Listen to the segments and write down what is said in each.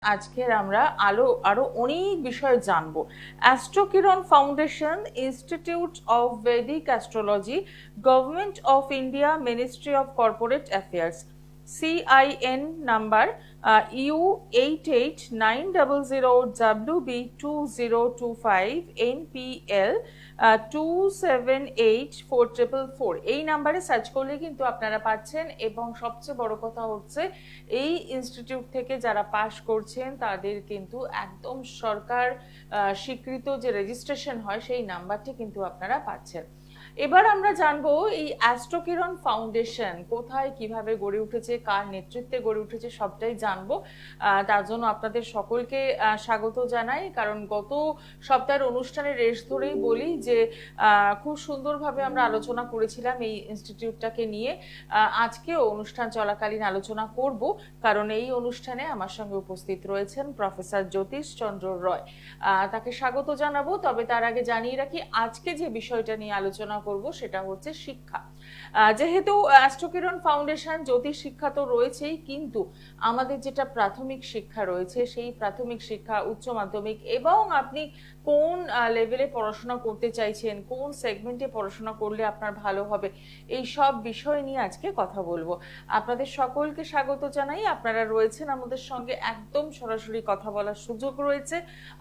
আজকের আমরা আরো অনেক বিষয় জানবো। Astrokiran foundation, institute of Vedic astrology, government of India, ministry of corporate affairs, CIN number U889000WB2025 NPL 278444। এই নাম্বারে সার্চ করলে কিন্তু আপনারা পাচ্ছেন। এবং সবচেয়ে বড় কথা হচ্ছে, এই ইনস্টিটিউট থেকে যারা পাশ করছেন তাদের কিন্তু একদম সরকার স্বীকৃত যে রেজিস্ট্রেশন হয় সেই নাম্বারটি কিন্তু আপনারা পাচ্ছেন। এবার আমরা জানবো এই অ্যাস্ট্রোকিরণ ফাউন্ডেশন কোথায় কিভাবে গড়ে উঠেছে, কার নেতৃত্বে গড়ে উঠেছে, সবটাই জানবো। তার জন্য আপনাদের সকলকে স্বাগত জানাই। কারণ গত সপ্তাহের অনুষ্ঠানের রেশ ধরেই বলি যে খুব সুন্দরভাবে আমরা আলোচনা করেছিলাম এই ইনস্টিটিউটটাকে নিয়ে। আজকেও অনুষ্ঠান চলাকালীন আলোচনা করব, কারণ এই অনুষ্ঠানে আমার সঙ্গে উপস্থিত রয়েছেন প্রফেসর জ্যোতিষ চন্দ্র রয়। তাকে স্বাগত জানাবো। তবে তার আগে জানিয়ে রাখি, আজকে যে বিষয়টা নিয়ে আলোচনা করব সেটা হচ্ছে শিক্ষা। যেহেতু অ্যাস্ট্রোকিরণ ফাউন্ডেশন, জ্যোতিষ শিক্ষা তো রয়েছেই, কিন্তু আমাদের যেটা প্রাথমিক শিক্ষা রয়েছে সেই প্রাথমিক শিক্ষা, উচ্চ মাধ্যমিক, এবং আপনি কোন লেভেলে পড়াশোনা করতে চাইছেন, কোন সেগমেন্টে পড়াশোনা করলে আপনার ভালো হবে, এই সব বিষয় নিয়ে আজকে কথা বলবো। আপনাদের সকলকে স্বাগত জানাই। আপনারা রয়েছেন আমাদের সঙ্গে, একদম সরাসরি কথা বলার সুযোগ রয়েছে।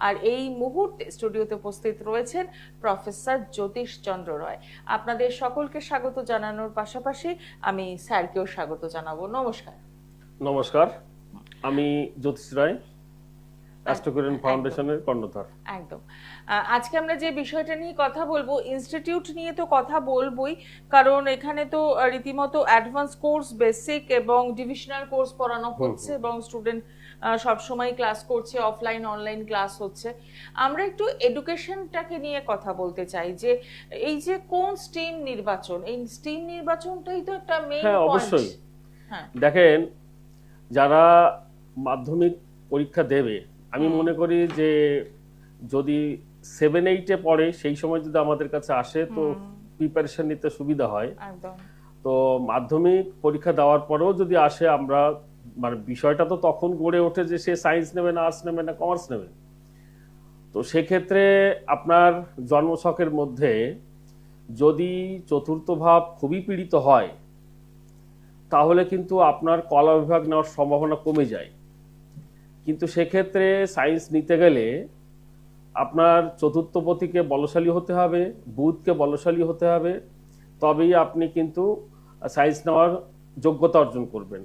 আর এই মুহূর্তে স্টুডিওতে উপস্থিত রয়েছেন প্রফেসর জ্যোতিষ চন্দ্র রয়। আপনাদের সকলকে স্বাগত জানানোর পাশাপাশি আমি স্যারকেও স্বাগত জানাবো। নমস্কার। নমস্কার, আমি জ্যোতিষ রায়, অ্যাস্ট্রোকিরণ ফাউন্ডেশনের কর্ণধার। একদম। আজকে আমরা যে বিষয়টা নিয়ে কথা বলবো, ইনস্টিটিউট নিয়ে তো কথা বলবোই, কারণ এখানে তো রীতিমতো অ্যাডভান্স কোর্স, বেসিক এবং ডিভিশনাল কোর্স পড়ানো হচ্ছে, এবং স্টুডেন্ট সবসময় ক্লাস করছে, অফলাইন অনলাইন ক্লাস হচ্ছে। আমরা একটু এডুকেশনটাকে নিয়ে কথা বলতে চাই, যে এই যে কোন স্ট্রিম নির্বাচন, এই স্ট্রিম নির্বাচনটাই তো একটা মেইন হ্যাঁ, পয়েন্ট। অবশ্যই। হ্যাঁ, দেখেন, যারা মাধ্যমিক পরীক্ষা দেবে, আমি মনে করি যে যদি 7-8-এ পড়ে সেই সময় যদি আমাদের কাছে আসে তো প্রিপারেশন নিতে সুবিধা হয়। একদম। তো মাধ্যমিক পরীক্ষা দেওয়ার পরেও যদি আসে, আমরা মানে বিষয়টা তো তখন গড়ে ওঠে যে সে সায়েন্স নেবে না, আর্টস নেবে না, কমার্স নেবে। তো সেক্ষেত্রে আপনার জন্মছকের মধ্যে যদি চতুর্থ ভাব খুবই পীড়িত হয়, তাহলে কিন্তু আপনার কলা বিভাগ নেওয়ার সম্ভাবনা কমে যায়। কিন্তু সেক্ষেত্রে সায়েন্স নিতে গেলে আপনার চতুর্থপতিকে বলশালী হতে হবে, বুধকে বলশালী হতে হবে, তবেই আপনি কিন্তু সায়েন্স নেওয়ার যোগ্যতা অর্জন করবেন।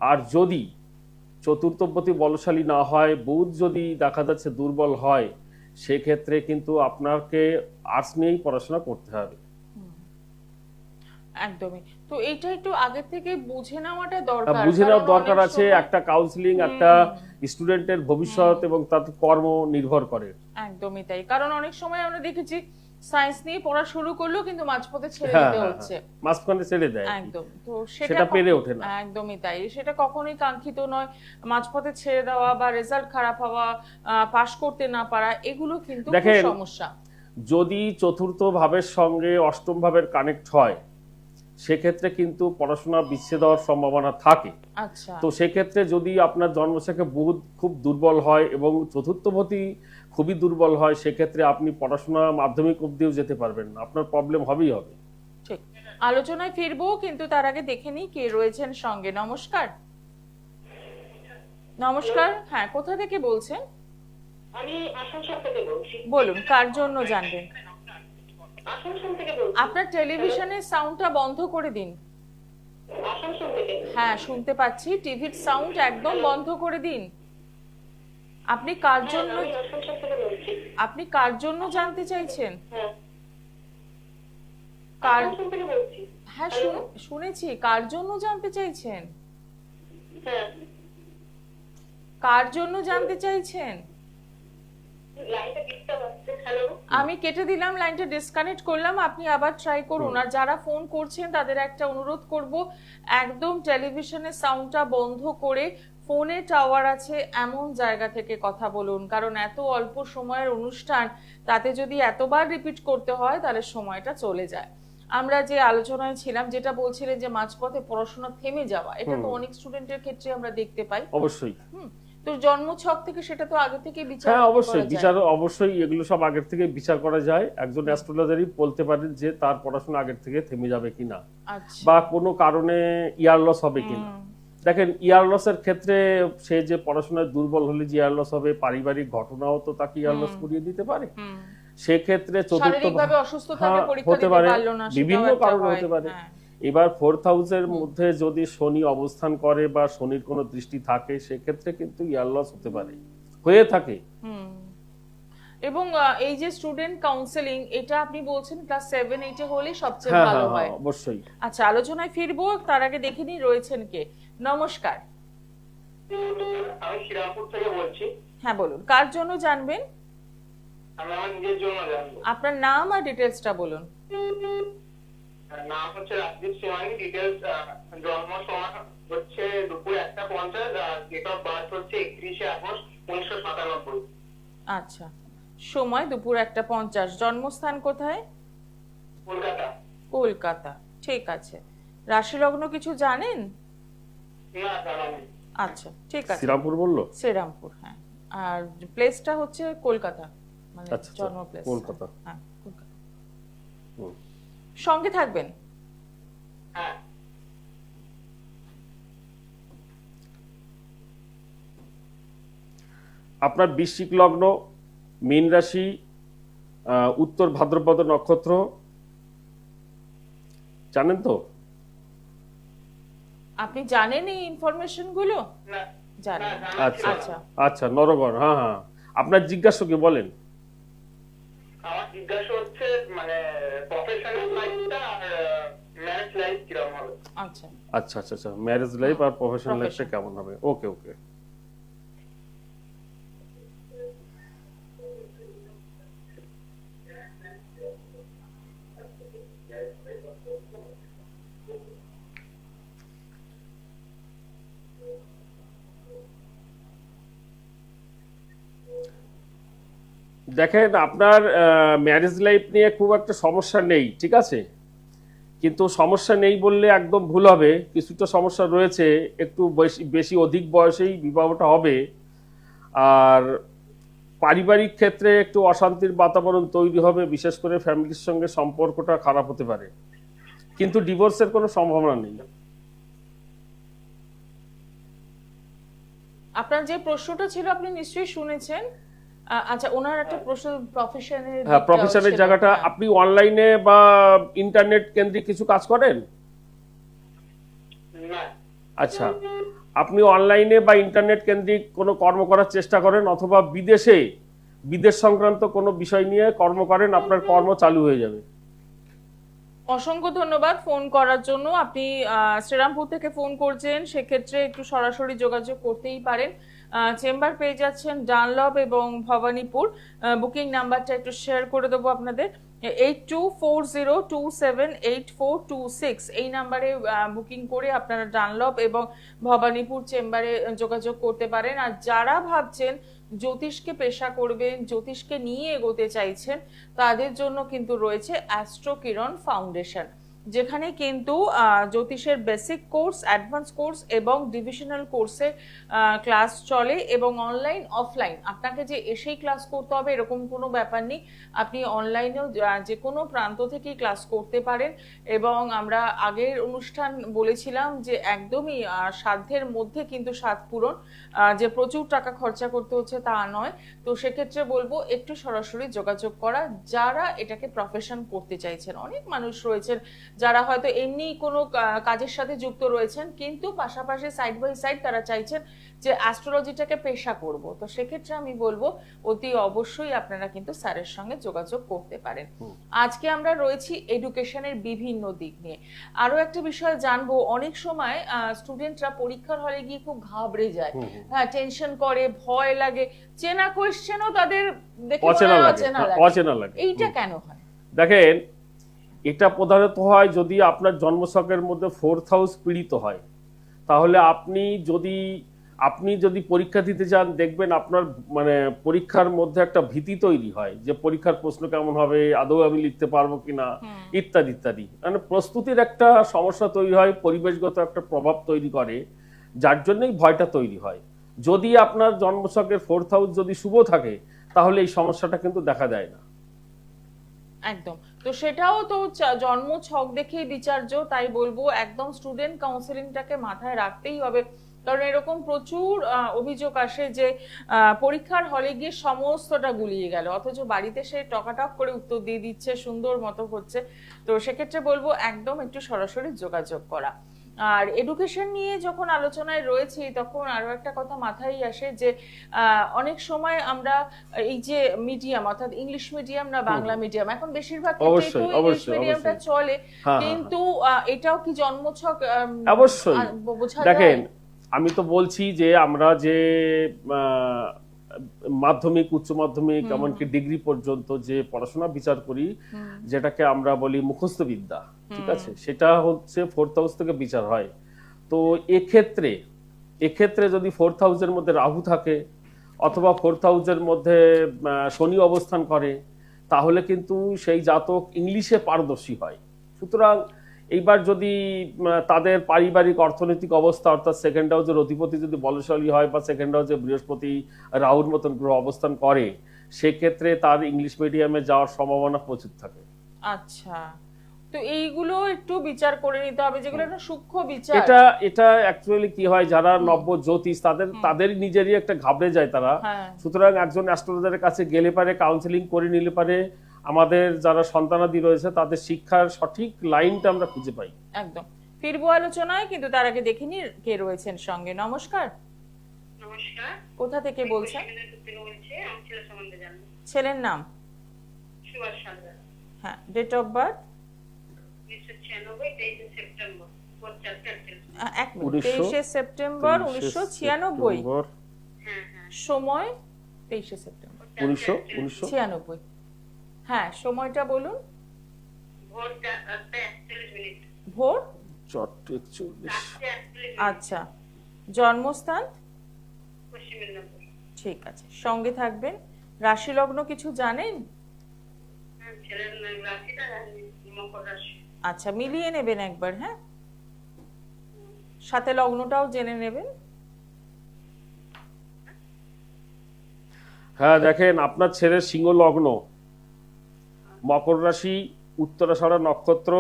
আর যদি চতুর্থপতি বলশালী না হয়, বুধ যদি দেখা যাচ্ছে দুর্বল হয়, সেক্ষেত্রে কিন্তু আপনাকে আর্টস নিয়েই পড়াশোনা করতে হবে। একদমই। তো এইটা একটু আগে থেকে বুঝে নেওয়াটা দরকার, বুঝে নেওয়ার কারণ দরকার অনেক আছে। সময় একটা কাউন্সিলিং, একটা স্টুডেন্টের ভবিষ্যৎ এবং তার কর্ম নির্ভর করে। একদমই তাই। কারণ অনেক সময় আমরা দেখেছি সায়েন্স নিয়ে পড়া শুরু করলো, কিন্তু মাঝপথে ছেড়ে দিতে হচ্ছে, মাঝখানে ছেড়ে দেয়, একদম। তো সেটা পেরে ওঠে না। একদমই তাই। সেটা কখনোই কাঙ্ক্ষিত নয়। মাঝপথে ছেড়ে দেওয়া বা রেজাল্ট খারাপ হওয়া, পাশ করতে না পারা, এগুলো কিন্তু খুব সমস্যা। যদি চতুর্থ ভাবের সঙ্গে অষ্টম ভাবের কানেক্ট হয়, সেক্ষেত্রে কিন্তু পড়াশোনা বিচ্ছেদ হওয়ার সম্ভাবনা থাকে। আচ্ছা। তো সেক্ষেত্রে যদি আপনার জন্মছকে বুধ খুব দুর্বল হয় এবং চতুর্থপতি খুবই দুর্বল হয়, সেক্ষেত্রে আপনি পড়াশোনা মাধ্যমিক অবধিও যেতে পারবেন না, আপনার প্রবলেম হবেই হবে। ঠিক। আলোচনায় ফিরবো, কিন্তু তার আগে দেখে নিই কে রয়েছেন সঙ্গে। নমস্কার। নমস্কার। হ্যাঁ, কোথা থেকে বলছেন? আমি আসানসোল থেকে বলছি। বলুন, কার জন্য জানবেন? আসানসোল থেকে বলছি। আপনার টেলিভিশনের সাউন্ডটা বন্ধ করে দিন। আসানসোল থেকে। হ্যাঁ, শুনতে পাচ্ছি। টিভির সাউন্ড একদম বন্ধ করে দিন। আপনি কার জন্য আমি আসানসোল থেকে বলছি। আপনি কার জন্য জানতে চাইছেন? হ্যাঁ, কার? আসানসোল থেকে বলছি। হ্যাঁ, শুনেছি। কার জন্য জানতে চাইছেন? হ্যাঁ, কার জন্য জানতে চাইছেন? লাইনটা ডিস্টার্ব হচ্ছে। হ্যালো, আমি কেটে দিলাম, লাইনটা ডিসকানেক্ট করলাম, আপনি আবার ট্রাই করুন। আর যারা ফোন করছেন তাদের একটা অনুরোধ করব, একদম টেলিভিশনের সাউন্ডটা বন্ধ করে ফোনে টাওয়ার আছে এমন জায়গা থেকে কথা বলুন। কারণ এত অল্প সময়ের অনুষ্ঠান, তাতে যদি এতবার রিপিট করতে হয় তাহলে সময়টা চলে যায়। আমরা যে আলোচনায় ছিলাম, যেটা বলছিলেন যে মাঝপথে পড়াশোনা থেমে যাওয়া, এটা তো অনেক স্টুডেন্টের ক্ষেত্রে আমরা দেখতে পাই। অবশ্যই। তো জন্মছক থেকে সেটা তো আগে থেকে বিচার হ্যাঁ করা অবশ্যই যায়। বিচার, অবশ্যই এগুলো সব আগের থেকে বিচার করা যায়। একজন অ্যাস্ট্রোলজারই বলতে পারেন যে তার পড়াশোনা আগের থেকে থেমে যাবে কিনা আচ্ছা। বা কোনো কারণে ইয়ার লস হবে কিনা। দেখেন ইয়ার লসের ক্ষেত্রে সে যে পড়াশোনায় দুর্বল হলে যে ইয়ার লস হবে, পারিবারিক ঘটনাও তো তাকে ইয়ার লস করিয়ে দিতে পারে। সেক্ষেত্রে চতুর্থ শারীরিকভাবে অসুস্থ থাকে, পরীক্ষা হতে দিতে পারে, পারলো না, সেটাও বিভিন্ন একটা কারণ হয়। হতে পারে। হ্যাঁ। এবার 4th হাউসের মধ্যে যদি শনি অবস্থান করে বা শনির কোনো দৃষ্টি থাকে, সেক্ষেত্রে কিন্তু ইয়ার লস হতে পারে, হয়ে থাকে। এবং এই যে স্টুডেন্ট কাউন্সেলিং, এটা আপনি বলছেন ক্লাস 7 8 হলে সবচেয়ে হ্যাঁ ভালো হ্যাঁ হয়। হ্যাঁ, অবশ্যই। আচ্ছা, আলোচনায় ফিরবো, তার আগে দেখে নিই রয়েছেন কে। নমস্কার। আমি শ্রীরামপুর থেকে বলছি। হ্যাঁ বলুন, কার জন্য জানবেন? আমি আমার নিজের জন্য জানবো। আপনার নাম আর ডিটেলসটা বলুন। নাম হচ্ছে রাজদীপ সিংহানি, ডিটেলস জন্ম সময় হচ্ছে দুপুর 1:50, আর ডেট অফ বার্থ হচ্ছে 31শে আগস্ট 1997। আচ্ছা, সময় দুপুর 1:50, জন্মস্থান কোথায়? কলকাতা। কলকাতা, ঠিক আছে। রাশি লগ্ন কিছু জানেন? না জানা নেই। আচ্ছা, ঠিক আছে। শ্রীরামপুর বললো? শ্রীরামপুর, হ্যাঁ। আর প্লেসটা হচ্ছে কলকাতা, মানে আচ্ছা, জন্ম প্লেস কলকাতা। হ্যাঁ, কলকাতা। হুম। সঙ্গে থাকবেন। হ্যাঁ। আপনার বৃশ্চিক লগ্ন, মীন রাশি, উত্তর ভাদ্রপদ নক্ষত্র, জানেন তো? আপনি জানেন এই ইনফরমেশন গুলো? না জানেন? আচ্ছা আচ্ছা। আচ্ছা, নরগণ, হ্যাঁ হ্যাঁ। আপনার জিজ্ঞাসা কি বলেন? আমার জিজ্ঞাসা হচ্ছে মানে প্রফেশনাল লাইফটা আর ম্যারেজ লাইফ কিরকম হবে। আচ্ছা, আচ্ছা আচ্ছা আচ্ছা, ম্যারেজ লাইফ আর প্রফেশনাল লাইফটা Profession. কেমন হবে? ওকে ওকে। দেখেন, আপনার ম্যারেজ লাইফ নিয়ে খুব একটা সমস্যা নেই, ঠিক আছে, কিন্তু সমস্যা নেই বললে একদম ভুল হবে, কিছুটা সমস্যা রয়েছে। একটু বেশি অধিক বয়সেই বিবাহটা হবে, আর পারিবারিক ক্ষেত্রে একটু অশান্তির বাতাবরণ তৈরি হবে, বিশেষ করে ফ্যামিলির সঙ্গে সম্পর্কটা খারাপ হতে পারে, কিন্তু ডিভোর্সের কোনো সম্ভাবনা নেই। আপনার যে প্রশ্নটা ছিল আপনি নিশ্চয়ই শুনেছেন। আচ্ছা, ওনার একটা প্রশ্ন প্রফেশনের। হ্যাঁ, প্রফেশনের জায়গাটা, আপনি অনলাইনে বা ইন্টারনেট কেন্দ্রিক কিছু কাজ করেন? না। আচ্ছা, আপনি অনলাইনে বা ইন্টারনেট কেন্দ্রিক কোনো কর্ম করার চেষ্টা করেন, অথবা বিদেশ সংক্রান্ত কোনো বিষয় নিয়ে কর্ম করেন, আপনার কর্ম চালু হয়ে যাবে। অসংখ্য ধন্যবাদ ফোন করার জন্য। আপনি শ্রীরামপুর থেকে ফোন করছেন, সেক্ষেত্রে একটু সরাসরি যোগাযোগ করতেই পারেন। চেম্বার পেয়ে যাচ্ছেন ডানলপ এবং ভবানীপুর। বুকিং নাম্বারটা একটু শেয়ার করে দেবো আপনাদের, 8240278426। এই নাম্বারে বুকিং করে আপনারা ডানলপ এবং ভবানীপুর চেম্বারে যোগাযোগ করতে পারেন। আর যারা ভাবছেন জ্যোতিষকে পেশা করবেন, জ্যোতিষকে নিয়ে এগোতে চাইছেন, তাদের জন্য কিন্তু রয়েছে অ্যাস্ট্রো কিরণ ফাউন্ডেশন, যেখানে কিন্তু জ্যোতিষের বেসিক কোর্স, অ্যাডভান্স কোর্স এবং ডিভিশনাল কোর্সে ক্লাস চলে, এবং অনলাইন অফলাইন। আপনাকে যে এসেই ক্লাস করতে হবে এরকম কোনো ব্যাপার নেই, আপনি অনলাইনেও যে কোনো প্রান্ত থেকেই ক্লাস করতে পারেন। এবং আমরা আগের অনুষ্ঠান বলেছিলাম যে একদমই সাধ্যের মধ্যে কিন্তু সাধ পূরণ, যে প্রচুর টাকা খরচা করতে হচ্ছে তা নয়। তো সেক্ষেত্রে বলবো একটু সরাসরি যোগাযোগ করা, যারা এটাকে প্রফেশন করতে চাইছেন। অনেক মানুষ রয়েছেন যারা হয়তো এমনি কোনো কাজের সাথে যুক্ত রয়েছেন, কিন্তু পাশাপাশি সাইড বাই সাইড তারা চাইছেন যে অ্যাস্ট্রোলজিটাকে পেশা করব। তো সেক্ষেত্রে আমি বলবো অতি অবশ্যই আপনারা কিন্তু স্যারের সঙ্গে যোগাযোগ করতে পারেন। আজকে আমরা রয়েছি এডুকেশনের বিভিন্ন দিক নিয়ে। আরো একটা বিষয় জানবো, অনেক সময় স্টুডেন্টরা পরীক্ষার হলে গিয়ে খুব ঘাবড়ে যায়, হ্যাঁ, টেনশন করে, ভয় লাগে, চেনা কোয়েশ্চেনও তাদের দেখে অচেনা লাগে। এইটা কেন হয়? দেখেন, এটা প্রধানত হয় যদি আপনার জন্মছকের মধ্যে 4th হাউস পীড়িত হয়, তাহলে আপনি যদি পরীক্ষা দিতে যান, দেখবেন আপনার মানে পরীক্ষার মধ্যে একটা ভীতি তৈরি হয় যে পরীক্ষার প্রশ্ন কেমন হবে, আদৌ আমি লিখতে পারবো কিনা, ইত্যাদি ইত্যাদি। মানে প্রস্তুতির একটা সমস্যা তৈরি হয়, পরিবেশগত একটা প্রভাব তৈরি করে, যার জন্যই ভয়টা তৈরি হয়। যদি আপনার জন্মছকের 4th হাউস যদি শুভ থাকে তাহলে এই সমস্যাটা কিন্তু দেখা যায় না। একদম। তো সেটাও তো জন্ম ছক দেখেই বিচার্য, তাই বলবো একদম স্টুডেন্ট কাউন্সেলিংটাকে মাথায় রাখতেই হবে। কারণ এরকম প্রচুর অভিযোগ আসে যে পরীক্ষার হলে গিয়ে সমস্তটা গুলিয়ে গেল, অথচ বাড়িতে সে টকাটক করে উত্তর দিয়ে দিচ্ছে, সুন্দর মতো হচ্ছে। তো সেক্ষেত্রে বলবো একদম একটু সরাসরি যোগাযোগ করা। আর এডুকেশন নিয়ে যখন আলোচনায় রয়েছি তখন আরো একটা কথা মাথায় আসে যে অনেক সময় আমরা এই যে মিডিয়াম অর্থাৎ ইংলিশ মিডিয়াম না বাংলা মিডিয়াম, এখন বেশিরভাগ ক্ষেত্রেই তো ইংলিশ মিডিয়ামটা চলে, কিন্তু এটাও কি জন্মছক অবশ্যই বোঝা দেখেন, যায়? আমি তো বলছি যে আমরা যে মাধ্যমিক, উচ্চ মাধ্যমিক, এমনকি ডিগ্রি পর্যন্ত যে পড়াশোনা বিচার করি, যেটাকে আমরা বলি মুখস্থ বিদ্যা, ঠিক আছে, সেটা হচ্ছে 4th হাউস থেকে বিচার হয়। তো এক্ষেত্রে যদি 4th হাউসের মধ্যে রাহু থাকে অথবা 4th হাউসের মধ্যে শনি অবস্থান করে, তাহলে কিন্তু সেই জাতক ইংলিশে পারদর্শী হয়। সুতরাং এইবার যদি তাদের পারিবারিক অর্থনৈতিক অবস্থা অর্থাৎ 2nd হাউসের অধিপতি যদি বলশালী হয় বা 2nd হাউসে বৃহস্পতি রাহুর মতন গ্রহ অবস্থান করে, সেক্ষেত্রে তার ইংলিশ মিডিয়ামে যাওয়ার সম্ভাবনা প্রচুর থাকে। আচ্ছা, তো এইগুলো একটু বিচার করে নিতে হবে, যেগুলো একটা সূক্ষ্ম বিচার। এটা অ্যাকচুয়ালি কি হয়, যারা নব্য জ্যোতিষ তাদের নিজেরই একটা ঘাবড়ে যায় তারা। সুতরাং একজন অ্যাস্ট্রোলজারের কাছে গেলে পারে, কাউন্সেলিং করে নিলে পারে আমাদের যারা সন্তানাদি রয়েছে তাদের শিক্ষার সঠিক লাইনটা আমরা খুঁজে পাই। একদম ফিরবো আলোচনায়, কিন্তু তার আগে দেখে নি কে রয়েছেন সঙ্গে। নমস্কার। নমস্কার। কোথা থেকে বলছেন? ছেলের নাম? সুভাষ সরকার। হ্যাঁ, date of birth? 1996 23 September 23 September 1996। হ্যাঁ হ্যাঁ। সময় 23 সেপ্টেম্বর 1996। হ্যাঁ, সময়টা বলুন। ভোর 4:41 মিনিট। ভোর 4:41। আচ্ছা, জন্মস্থান? পশ্চিম মেদিনীপুর। ঠিক আছে, সঙ্গে থাকবেন। রাশি লগ্ন কিছু জানেন? হ্যাঁ, ছেলের রাশিটা মকর রাশি। আচ্ছা, মিলিয়ে নেবেন একবার, হ্যাঁ, সাথে লগ্নটাও জেনে নেবেন। হ্যাঁ, দেখেন আপনার ছেলের সিংহ লগ্ন, মকর রাশি, উত্তরাষাঢ়া নক্ষত্র,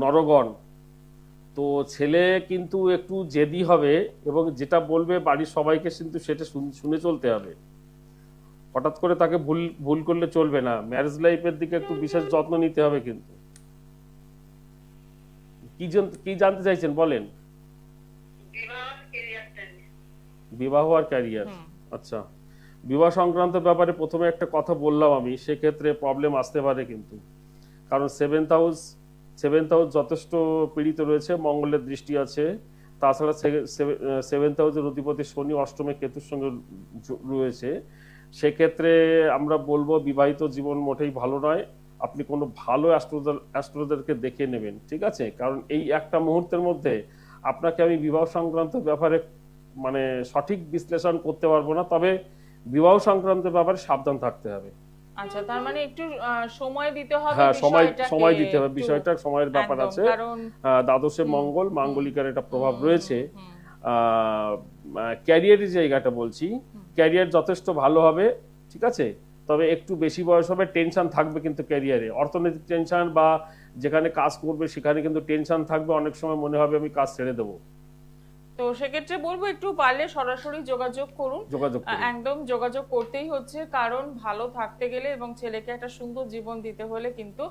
নরগণ। তো ছেলে কিন্তু একটু জেদি হবে এবং যেটা বলবে বাড়ির সবাইকে কিন্তু সেটা শুনে চলতে হবে। হঠাৎ করে তাকে ভুল করলে চলবে না। ম্যারেজ লাইফের দিকে একটু বিশেষ যত্ন নিতে হবে। কিন্তু কি জানতে চাইছেন বলেন? বিবাহ আর ক্যারিয়ার। আচ্ছা, বিবাহ সংক্রান্ত ব্যাপারে প্রথমে একটা কথা বললাম আমি, সেক্ষেত্রে প্রবলেম আসতে পারে কিন্তু, কারণ 7th হাউস যথেষ্ট পীড়িত রয়েছে, মঙ্গলের দৃষ্টি আছে। তাছাড়া 7th হাউসের অধিপতি শনি অষ্টমে কেতুর সঙ্গে রয়েছে। সেক্ষেত্রে আমরা বলবো বিবাহিত জীবন মোটেই ভালো নয়। আপনি কোনো ভালো অ্যাস্ট্রোলজারকে দেখে নেবেন, ঠিক আছে? কারণ এই একটা মুহূর্তের মধ্যে আপনাকে আমি বিবাহ সংক্রান্ত ব্যাপারে মানে সঠিক বিশ্লেষণ করতে পারবো না, তবে বিবাহ সংক্রান্ত ব্যাপারে সাবধান থাকতে হবে। আচ্ছা, তার মানে একটু সময় দিতে হবে। হ্যাঁ, সময় দিতে হবে, বিষয়টা সময়ের ব্যাপার আছে। দ্বাদশে মঙ্গল, মাঙ্গলিকার একটা প্রভাব রয়েছে। ক্যারিয়ারের জায়গাটা বলছি, ক্যারিয়ার যথেষ্ট ভালো হবে, ঠিক আছে, তবে একটু বেশি বয়স হবে, টেনশন থাকবে কিন্তু ক্যারিয়ারে, অর্থনৈতিক টেনশন বা যেখানে কাজ করবে সেখানে কিন্তু টেনশন থাকবে, অনেক সময় মনে হবে আমি কাজ ছেড়ে দেবো। তো সেক্ষেত্রে বলবো একটু পারলে সরাসরি যোগাযোগ করুন। একদম যোগাযোগ করতেই হচ্ছে, কারণ ভালো থাকতে গেলে এবং ছেলেকে একটা সুন্দর জীবন দিতে হলে কিন্তু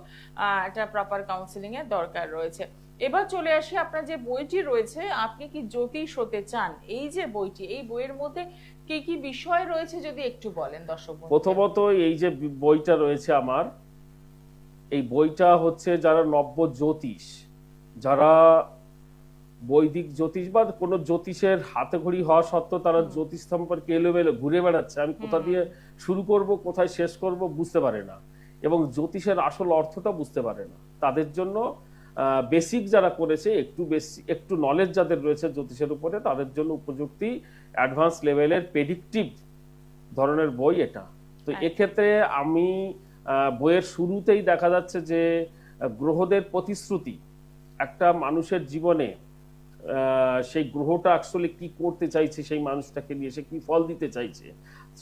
একটা প্রপার কাউন্সিলিং এর দরকার রয়েছে। এবার চলে আসি, আপনার যে বইটি রয়েছে, আপনি কি জ্যোতিষ হতে চান? এই যে বইটি, এই বইয়ের মধ্যে কি কি বিষয় রয়েছে যদি একটু বলেন দর্শক বন্ধুদের। প্রথমত এই যে বইটা রয়েছে আমার, এই বইটা হচ্ছে যারা নব্য জ্যোতিষ, যারা বৈদিক জ্যোতিষ বা কোনো জ্যোতিষের হাতে ঘড়ি হওয়া সত্ত্বেও তারা জ্যোতিষ সম্পর্কে এলোমেলো ঘুরে বেড়াচ্ছে, আমি কোথা দিয়ে শুরু করব কোথায় শেষ করব বুঝতে পারে না, এবং জ্যোতিষের আসল অর্থটা বুঝতে পারে না, তাদের জন্য বেসিক যারা করেছে, একটু নলেজ যাদের রয়েছে জ্যোতিষের উপরে, তাদের জন্য উপযুক্ত অ্যাডভান্স লেভেলের প্রেডিক্টিভ ধরনের বই এটা। তো এক্ষেত্রে আমি বইয়ের শুরুতেই দেখা যাচ্ছে যে গ্রহদের প্রতিশ্রুতি একটা মানুষের জীবনে সেই গ্রহটা অ্যাকচুয়ালি কি করতে চাইছে, সেই মানুষটাকে নিয়ে সে কি ফল দিতে চাইছে,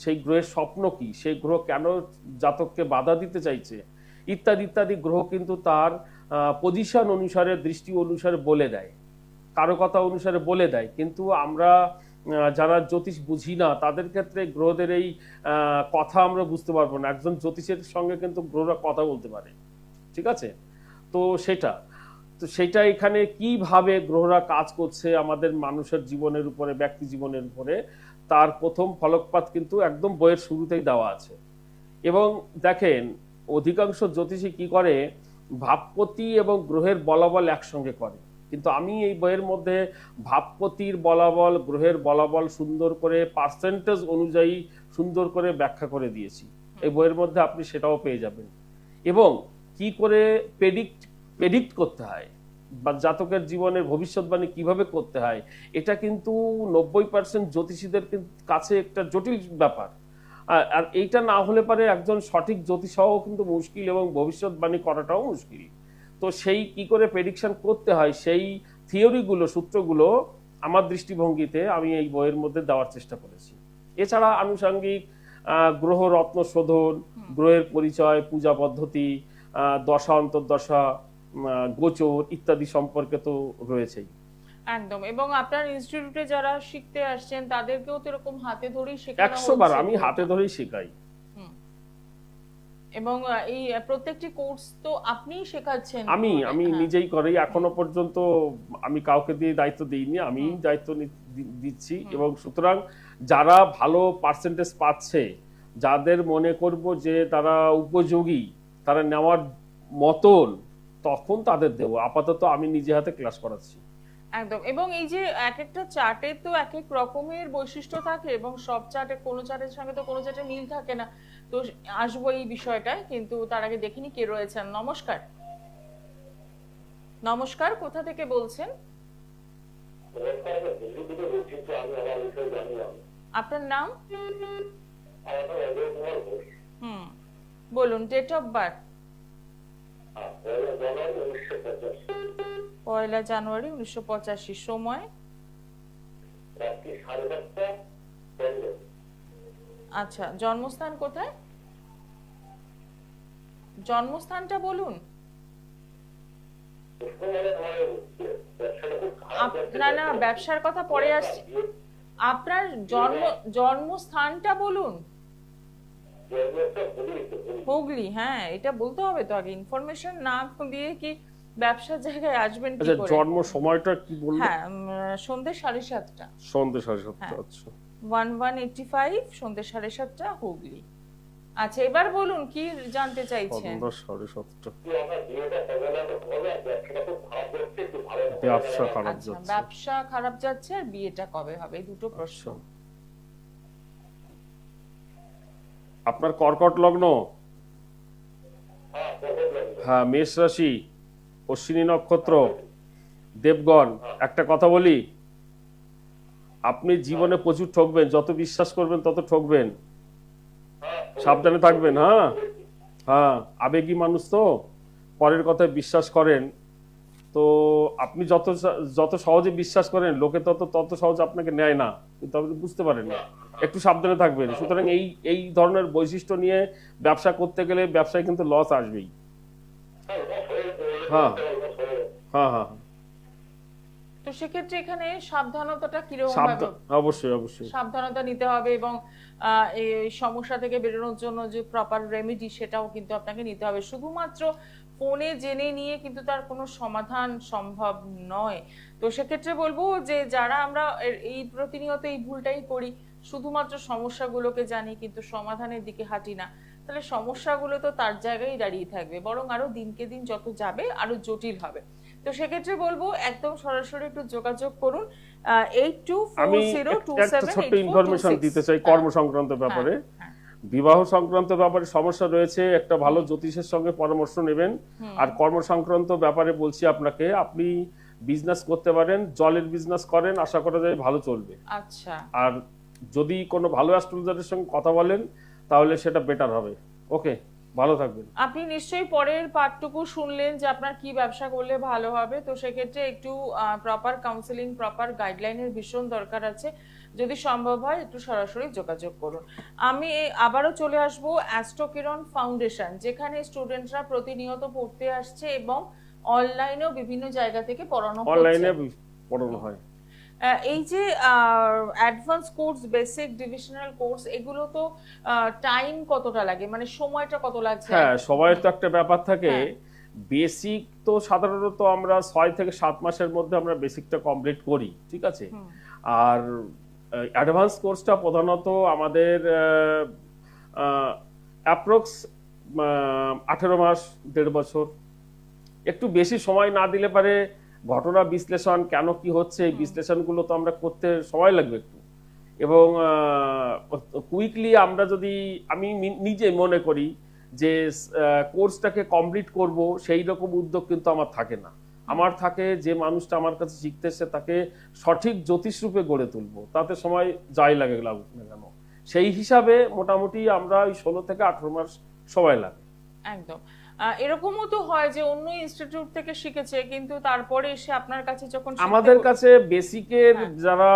সেই গ্রহের স্বপ্ন কি, সেই গ্রহ কেন জাতককে বাধা দিতে চাইছে, ইত্যাদি ইত্যাদি গ্রহ কিন্তু তার পজিশন অনুসারে, দৃষ্টি অনুসারে বলে দেয়, কারো কথা অনুসারে বলে দেয়। কিন্তু আমরা যারা জ্যোতিষ বুঝি না তাদের ক্ষেত্রে গ্রহদের এই কথা আমরা বুঝতে পারবো না। একজন জ্যোতিষের সঙ্গে কিন্তু গ্রহরা কথা বলতে পারে, ঠিক আছে? তো সেটা এখানে কিভাবে গ্রহরা কাজ করছে আমাদের মানুষের জীবনের উপরে, ব্যক্তি জীবনের উপরে, তার প্রথম ফলকপাত কিন্তু একদম বইয়ের শুরুতেই দেওয়া আছে। এবং দেখেন অধিকাংশ জ্যোতিষী কি করে, ভাবপতি এবং গ্রহের বলাবল একসঙ্গে করে। কিন্তু আমি এই বইয়ের মধ্যে ভাবপতির বলাবল, গ্রহের বলাবল সুন্দর করে পার্সেন্টেজ অনুযায়ী সুন্দর করে ব্যাখ্যা করে দিয়েছি। এই বইয়ের মধ্যে আপনি সেটাও পেয়ে যাবেন। এবং কি করে প্রেডিক্ট করতে হয় বা জাতকের জীবনের ভবিষ্যৎবাণী কিভাবে করতে হয়, এটা কিন্তু 90% জ্যোতিষীদের কাছে একটা জটিল ব্যাপার। আর এইটা না হলে পারে একজন সঠিক জ্যোতিষ হওয়াও কিন্তু মুশকিল এবং ভবিষ্যৎবাণী করাটাও মুশকিল। তো সেই কি করে প্রেডিকশন করতে হয় সেই থিওরিগুলো, সূত্রগুলো আমার দৃষ্টিভঙ্গিতে আমি এই বইয়ের মধ্যে দেওয়ার চেষ্টা করেছি। এছাড়া আনুষঙ্গিক গ্রহ রত্ন শোধন, গ্রহের পরিচয়, পূজা পদ্ধতি, দশা অন্তর্দশা, গোচর ইত্যাদি সম্পর্কে তো রয়েছেই। একদম। এবং আপনার ইনস্টিটিউটে যারা শিখতে আসছেন তাদেরকেও তো এরকম হাতে ধরেই শেখানো 100 বার হচ্ছে? আমি হাতে ধরেই শেখাই। এবং এই প্রত্যেকটি কোর্স তো আপনিই শেখাচ্ছেন? আমি হ্যাঁ। নিজেই করি, এখনো পর্যন্ত আমি কাউকে দিয়ে দায়িত্ব দিইনি, আমি দায়িত্ব দিচ্ছি। এবং সুতরাং যারা ভালো পার্সেন্টেজ পাচ্ছে, যাদের মনে করব যে তারা উপযোগী, তারা নেওয়ার মতন, তখন তাদের দেবো। আপাতত আমি নিজে হাতে ক্লাস করাচ্ছি। একদম। এবং এই যে এক একটা চার্টে তো এক এক রকমের বৈশিষ্ট্য থাকে এবং সব চার্টে, কোনো চার্টের সঙ্গে তো কোনো চার্টে মিল থাকে না। তো আসবো এই বিষয়টায়, কিন্তু তার আগে দেখিনি কে রয়েছেন। নমস্কার। নমস্কার, কোথা থেকে বলছেন? আপনার নাম? বলুন। Date of birth? 1 জানুয়ারি 1985। সময়? আচ্ছা। জন্মস্থান কোথায়? জন্মস্থানটা বলুন। না না, ব্যবসার কথা পরে আসছে। আপনার জন্মস্থানটা বলুন। হুগলি? হ্যাঁ, এটা বলতে হবে তো আগে। ইনফরমেশন না দিয়ে কি ব্যবসার জায়গায় আসবেন কি করে? জন্ম সময়টা কি বললেন? হ্যাঁ, সন্ধ্যে 7:30। সন্ধ্যে 7:30। আচ্ছা। 1185, সন্ধ্যে 7:30, হুগলি। আচ্ছা, এবার বলুন কি জানতে চাইছেন? সন্ধ্যা 7:30। ব্যবসা খারাপ আচ্ছা, যাচ্ছে। ব্যবসা খারাপ যাচ্ছে আর বিয়েটা কবে হবে, এই দুটো প্রশ্ন। আপনার কর্কট লগ্ন? হ্যাঁ, মেষ রাশি, অশ্বিনী নক্ষত্র, দেবগণ। একটা কথা বলি, আপনি জীবনে প্রচুর ঠকবেন, যত বিশ্বাস করবেন তত ঠকবেন, সাবধানে থাকবেন। হ্যাঁ, আবেগী মানুষ তো, পরের কথায় বিশ্বাস করেন। তো আপনি যত সহজে বিশ্বাস করেন, লোকে তত সহজে আপনাকে নেয় না, কিন্তু আপনি বুঝতে পারেন না। একটু সাবধানে থাকবেন। সুতরাং এই ধরনের বৈশিষ্ট্য নিয়ে ব্যবসা করতে গেলে ব্যবসায় কিন্তু লস আসবেই। হ্যাঁ। তো সেক্ষেত্রে এখানে সাবধানতাটা কিরকম? অবশ্যই সাবধানতা নিতে হবে এবং এই সমস্যা থেকে বেরোনোর জন্য যে প্রপার রেমেডি, সেটাও কিন্তু আপনাকে নিতে হবে। শুধুমাত্র ফোনে জেনে নিয়ে কিন্তু তার কোনো সমাধান সম্ভব নয়। তো সেক্ষেত্রে বলবো যে যারা আমরা এই প্রতিনিয়ত এই ভুলটাই করি, শুধুমাত্র সমস্যাগুলোকে জানি কিন্তু সমাধানের দিকে হাঁটি না, তাহলে সমস্যাগুলো তো তার জায়গায় দাঁড়িয়ে থাকবে, বরং আরো দিনকে দিন যত যাবে আরো জটিল হবে। তো সেক্ষেত্রে বলবো একদম সরাসরি একটু যোগাযোগ করুন। আমি একটা ছোট্ট ইনফরমেশন দিতে চাই কর্ম সংক্রান্ত ব্যাপারে। বিবাহ সংক্রান্ত ব্যাপারে সমস্যা রয়েছে, একটা ভালো জ্যোতিষের সঙ্গে পরামর্শ নেবেন। আর কর্ম সংক্রান্ত ব্যাপারে বলছি আপনাকে, আপনি বিজনেস করতে পারেন, জলের বিজনেস করেন, আশা করা যায় ভালো চলবে। আচ্ছা। আর যদি কোনো ভালো অ্যাস্ট্রোলজারের সঙ্গে কথা বলেন তাহলে সেটা বেটার হবে। ওকে, ভালো থাকবেন। আপনি নিশ্চয়ই পরের পার্টটুকু শুনলেন যে আপনার কি ব্যবসা করলে ভালো হবে, তো সেক্ষেত্রে একটু প্রপার কাউন্সেলিং, প্রপার গাইডলাইনের ভীষণ দরকার আছে। যদি সম্ভব হয় একটু সরাসরি যোগাযোগ করুন। আমি আবারও চলে আসব অ্যাস্ট্রোকিরণ ফাউন্ডেশন, যেখানে স্টুডেন্টরা প্রতিনিয়ত পড়তে আসছে এবং অনলাইনেও বিভিন্ন জায়গা থেকে পড়ানো হচ্ছে। অনলাইনে পড়ানো হয়। এই যে advance course, basic, divisional course, এগুলো তো টাইম কতটা লাগে, মানে সময়টা কত লাগছে? হ্যাঁ, সবাই তো একটা ব্যাপার থাকে। হ্যাঁ। বেসিক তো সাধারণত আমরা 6 থেকে 7 মাসের মধ্যে আমরা বেসিকটা কমপ্লিট করি, ঠিক আছে। আর অ্যাডভান্স কোর্সটা প্রধানত আমাদের অ্যাপ্রক্স 18 মাস, 1.5 বছর। একটু বেশি সময় না দিলে পারে ঘটনা বিশ্লেষণ কেন কি হচ্ছে এই বিশ্লেষণগুলো তো আমরা করতে সময় লাগবে একটু, এবং কুইকলি আমরা যদি, আমি নিজে মনে করি যে কোর্সটাকে কমপ্লিট করব সেই রকম উদ্যোগ কিন্তু আমার থাকে না। আমার থাকে যে মানুষটা আমার কাছে শিখতে এসে তাকে সঠিক জ্যোতিষ রূপে গড়ে তুলবো, তাতে সময় যাই লাগে লাগুক না কেন। সেই হিসাবে মোটামুটি আমরা ওই 16 থেকে 18 মাস সময় লাগে। একদম। এরকমও তো হয় যে অন্য ইনস্টিটিউট থেকে শিখেছে কিন্তু তারপরে এসে আপনার কাছে যখন আমাদের কাছে বেসিকের যারা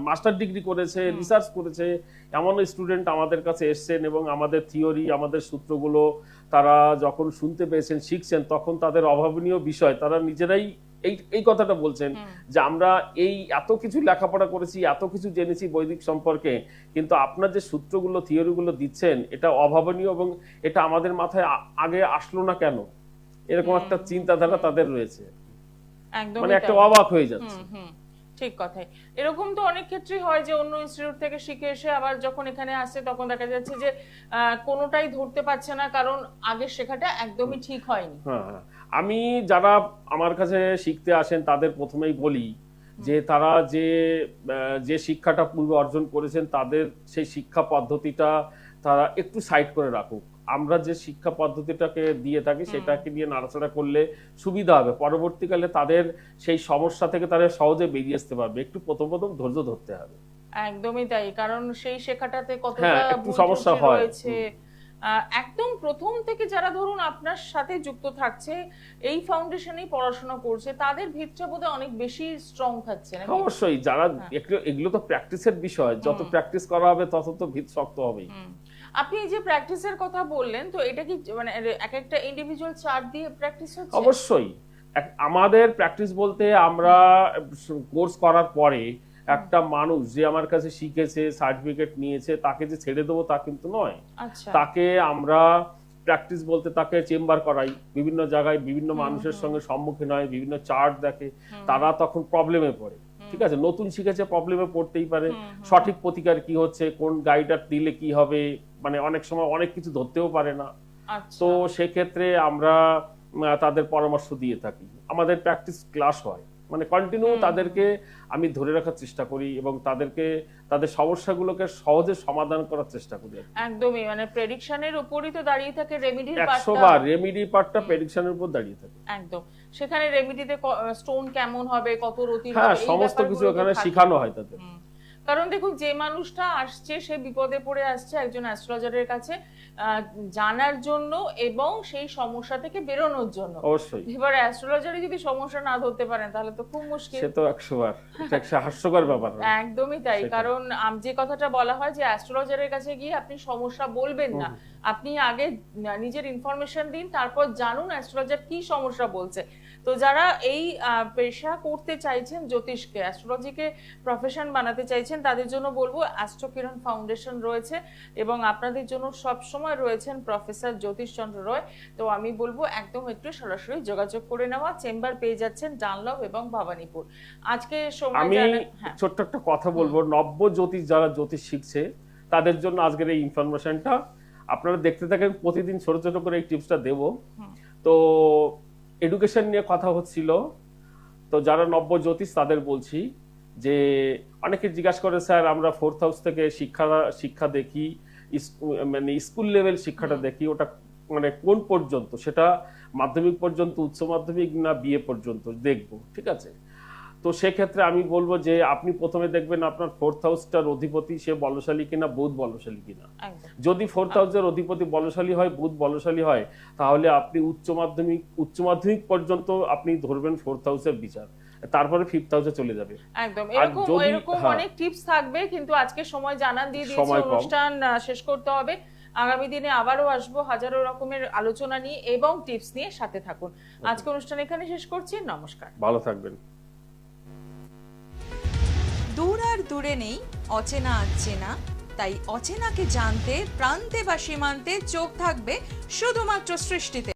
মাস্টার ডিগ্রি করেছে, রিসার্চ করেছে, এমন স্টুডেন্ট আমাদের কাছে এসেছেন এবং আমাদের থিওরি, আমাদের সূত্রগুলো তারা যখন শুনতে পেয়েছেন, শিখছেন, তখন তাদের অভাবনীয় বিষয় তারা নিজেরাই এই কথাটা বলছেন যে আমরা এই এত কিছু লেখাপড়া করেছি, এত কিছু জেনেছি বৈদিক সম্পর্কে, কিন্তু আপনার যে সূত্রগুলো, থিওরিগুলো দিচ্ছেন এটা অভাবনীয় এবং এটা আমাদের মাথায় আগে আসলো না কেন, এরকম একটা চিন্তাধারা তাদের রয়েছে। একদম মানে একটা অবাক হয়ে যাচ্ছে। ঠিক কথাই। এরকম তো অনেক ক্ষেত্রেই হয় যে অন্য ইনস্টিটিউট থেকে শিখে এসে আবার যখন এখানে আসছে তখন দেখা যাচ্ছে যে কোনোটাই ধরতে পারছে না, কারণ আগের শেখাটা একদমই ঠিক হয়নি। হ্যাঁ, আমি যারা আমার কাছে শিখতে আসেন তাদের প্রথমেই বলি যে তারা যে শিক্ষাটা পূর্বে অর্জন করেছেন তাদের সেই শিক্ষা পদ্ধতিটা তারা একটু সাইড করে রাখুক। আমরা যে শিক্ষা পদ্ধতিটাকে দিয়ে থাকি সেটাকে নিয়ে নাড়াচাড়া করলে সুবিধা হবে, পরবর্তীকালে তাদের সেই সমস্যা থেকে তারা সহজে বেরিয়ে আসতে পারবে। একটু প্রথম ধৈর্য ধরতে হবে। একদমই তাই, কারণ সেই শেখাটাতে কতটা একটু সমস্যা রয়েছে। একদম প্রথম থেকে যারা ধরুন আপনার সাথে যুক্ত থাকছে, এই ফাউন্ডেশনেই পড়াশোনা করছে, তাদের ভিতটা বোধহয় অনেক বেশি স্ট্রং থাকছে। অবশ্যই, যারা এগুলো তো প্র্যাকটিসের বিষয়, যত প্র্যাকটিস করা হবে তত তো ভিত শক্ত হবেই। আপনি এই যে প্র্যাকটিসের কথা বললেন, তো এটা কি মানে এক একটা ইন্ডিভিজুয়াল চার্ট দিয়ে প্র্যাকটিস হচ্ছে? অবশ্যই। আমাদের প্র্যাকটিস বলতে আমরা কোর্স করার পরে একটা মানুষ যে আমার কাছে শিখেছে, সার্টিফিকেট নিয়েছে, তাকে যে ছেড়ে দেবো তা কিন্তু নয়। তাকে আমরা প্র্যাকটিস বলতে তাকে চেম্বার করাই, বিভিন্ন জায়গায় বিভিন্ন মানুষের সঙ্গে সম্মুখীন হয়, বিভিন্ন চার্ট দেখে, তারা তখন প্রবলেমে পড়ে। ঠিক আছে, নতুন শিখেছে, প্রবলেমে পড়তেই পারে। সঠিক প্রতিকার কি হচ্ছে, কোন গাইডার দিলে কি হবে, মানে অনেক সময় অনেক কিছু ধরতেও পারে না। তো সেক্ষেত্রে আমরা তাদের পরামর্শ দিয়ে থাকি। আমাদের প্র্যাকটিস ক্লাস হয়, মানে কন্টিনিউ তাদেরকে আমি ধরে রাখার চেষ্টা করি এবং তাদেরকে তাদের সমস্যাগুলোকে সহজে সমাধান করার চেষ্টা করি। একদমই, মানে প্রেডিকশনের উপরই তো দাঁড়িয়ে থাকে রেমেডির পার্টটা। 100 বার রেমেডি পার্টটা প্রেডিকশনের উপর দাঁড়িয়ে থাকে। একদম, সেখানে রেমেডিতে স্টোন কেমন হবে, কত রতি হবে, হ্যাঁ, সমস্ত কিছু এখানে শেখানো হয় তাদের। কারণ দেখুন, যে মানুষটা আসছে সে বিপদে পড়ে আসছে একজন অ্যাস্ট্রোলজারের কাছে জানার জন্য এবং সেই সমস্যা থেকে বেরোনোর জন্য। অবশ্যই। এবার অ্যাস্ট্রোলজারে যদি সমস্যা না ধরতে পারেন তাহলে তো খুব মুশকিল। সে তো 100 বার, এটা একটা হাস্যকর ব্যাপার। একদমই তাই, কারণ যে কথাটা বলা হয় যে অ্যাস্ট্রোলজারের কাছে গিয়ে আপনি সমস্যা বলবেন না, আপনি আগে নিজের ইনফরমেশন দিন, তারপর জানুন অ্যাস্ট্রোলজার কি সমস্যা বলছে। তো যারা এই পেশা করতে চাইছেন, জ্যোতিষকে, অ্যাস্ট্রোলজিকে প্রফেশন বানাতে চাইছেন, তাদের জন্য বলবো অ্যাস্ট্রোকিরণ ফাউন্ডেশন রয়েছে এবং আপনাদের জন্য সব সময় রয়েছেন প্রফেসর জ্যোতিষচন্দ্র রয়। তো আমি বলবো একদম একটু সরাসরি যোগাযোগ করে নেওয়া। চেম্বার পেয়ে যাচ্ছেন ডানলপ এবং ভবানীপুর। আজকে আমি ছোট্ট একটা কথা বলবো, নব্য জ্যোতিষ যারা জ্যোতিষ শিখছে তাদের জন্য আজকের এই ইনফরমেশনটা আপনারা দেখতে থাকেন। প্রতিদিন ছোট ছোট করে এই টিপসটা দেব। তো এডুকেশন নিয়ে কথা হচ্ছিল, তো যারা নব্য জ্যোতিষ তাদের বলছি যে অনেকে জিজ্ঞাসা করে স্যার আমরা 4th হাউস থেকে শিক্ষা দেখি, মানে স্কুল লেভেল শিক্ষাটা দেখি, ওটা মানে কোন পর্যন্ত, সেটা মাধ্যমিক পর্যন্ত, উচ্চ মাধ্যমিক না বিএ পর্যন্ত দেখবো, ঠিক আছে। তো সেক্ষেত্রে আমি বলবো যে আপনি প্রথমে দেখবেন আপনার 4th হাউসটার অধিপতি সে বলশালী কিনা, বুধ বলশালী কিনা। একদম। যদি 4th হাউসের অধিপতি বলশালী হয়, বুধ বলশালী হয়, তাহলে আপনি উচ্চ মাধ্যমিক পর্যন্ত আপনি ধরবেন 4th হাউসের বিচার, তারপরে 5th হাউসে চলে যাবে। একদম আর এরকম যদি- এরকম হ্যাঁ। অনেক টিপস থাকবে, কিন্তু আজকে সময় জানান দিয়ে দিয়েছি, সময় কম। অনুষ্ঠান শেষ করতে হবে। আগামী দিনে আবারও আসবো হাজারো রকমের আলোচনা নিয়ে এবং টিপস নিয়ে, সাথে থাকুন। আজকে অনুষ্ঠান এখানে শেষ করছি, নমস্কার। ভালো থাকবেন। দূর আর দূরে নেই অচেনা আচেনা, তাই অচেনাকে জানতে প্রান্তে বা সীমান্তে চোখ থাকবে শুধুমাত্র সৃষ্টিতে।